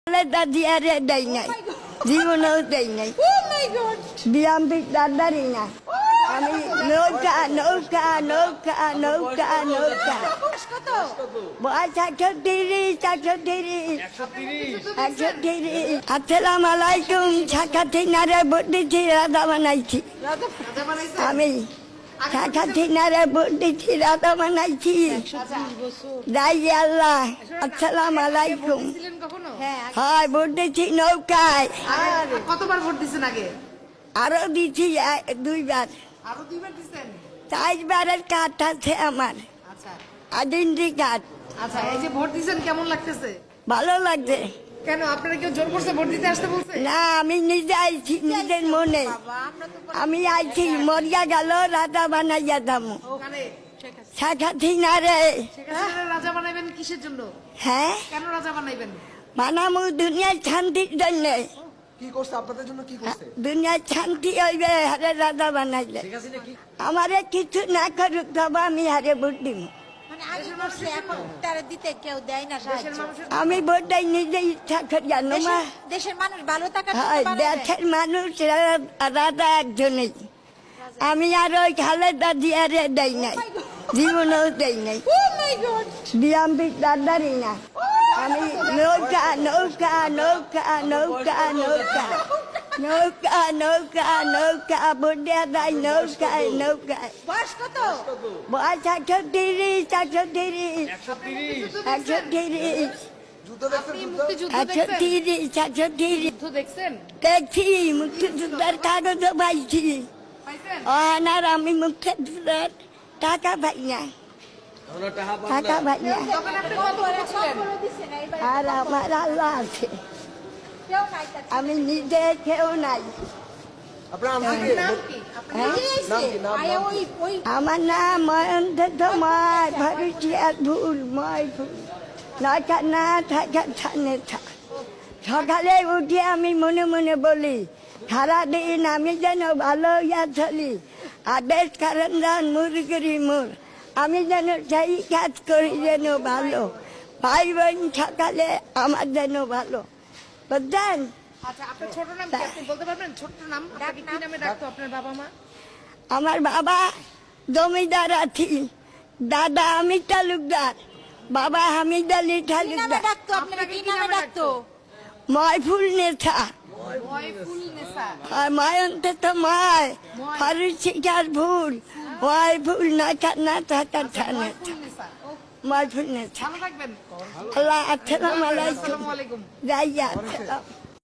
দাদিয়ারে দেয় নাই, জীবনেও দেয় নাই। বিএমপি দাদারই না। আমি নৌকা নৌকা নৌকা নৌকা নৌকা বয়স 130 আসসালাম আলাইকুম। শাখা থিনারে ভোট দিচ্ছি, রাধা বানাইছি আমি। শাখা থিনারে ভোট দিচ্ছি, রাধা বানাইছি। যাই আল্লাহ, আসসালাম আলাইকুম। হ্যাঁ, ভোট দিচ্ছি নৌকায়। কতবার ভোট দিচ্ছেন আগে? আরো দিচ্ছি 2বার। আরো 2বার দিচ্ছেন? 4বারের কাঠ আছে আমার, আচ্ছা আইডেন্টি কার্ড। আচ্ছা, এই যে ভোট দিচ্ছেন কেমন লাগতেছে? ভালো লাগছে। কেন, আপনারা কেউ জোর করছে ভোট দিতে আসতে বলছে? না, আমি নিজে আইছি, নিজের মনে। আমি আইছি, মরিয়া গেল রাজা বানাইয়া দামু। ওখানে শাখা থিনারে। রাজা বানাইবেন কিসের জন্য? হ্যাঁ, কেন রাজা বানাইবেন? বানামু দুনিয়ার শান্তির জন্য। কি করছে আপনাদের জন্য? কি করছে? দুনিয়ার শান্তি হইবে হারে রাজা বানাইলে। আমারে কিছু না করুক, তবে আমি হারে ভোট দিব। আমি ভোট দেয় নিজে ইচ্ছা করি, জানো মা। দেশের মানুষ ভালো থাকার দেশের মানুষ রাজা একজনই। আমি আর ওই খালেদা জিয়ারে দেয় নাই, জীবনেও দেয় নাই। বিএমপি দাদারই না। আমি নৌকা নৌকা নৌকা নৌকা নৌকা নৌকা নৌকা নৌকা ভোট দেওয়া যায় নৌকায় নৌকায়। বয়স কত? বয়স 130 যুদ্ধ দেখছেন? দেখছি, মুক্তিযোদ্ধার কাগজও পাইছি। পাইছেন? আর আমি মুক্তিযোদ্ধার টাকা পাই না, টাকা পাই না। তখন আপনি কত বলছিলেন? আর আমার আল্লাহ আছে, আমি নিজে কেউ নাই। আপনার নাম কি? নাম কি? নাম কি? নাম আমার নাম ময়ন্ত ময় ভরুচিয়ার ভুল ময় ভুল নয়টা না থাকা ছানে থাক। সকালে উঠে আমি মনে মনে বলি, সারাদিন আমি যেন ভালো ইয়া চলি। আদেশ কারণ যান মুরগিরি মোর, আমি যেন সেই কাজ করি যেন ভালো। ভাই বোন সকালে আমার যেন ভালো, বুঝলেন? আচ্ছা, আপনার ছোট নাম কি? আপনি বলতে পারবেন ছোট নাম? আপনাকে কি নামে ডাকতো আপনার বাবা মা? আমার বাবা জমিদার আছি, দাদা আমি তালুকদার, বাবা হামিদ আলী তালুকদার। ময়ফুল নেতা, ময়ফুলনেসা। আর ময়ন্ত তো ময় ফরুচিকার ভুল ময়ফুল না থাকা ছানে ময়ফুলনেসা। ময়ফুল নেতা। ভালো থাকবেন। আল্লাহ আসসালামু আলাইকুম। আসসালামু আলাইকুম। যাইয়া আসসালাম।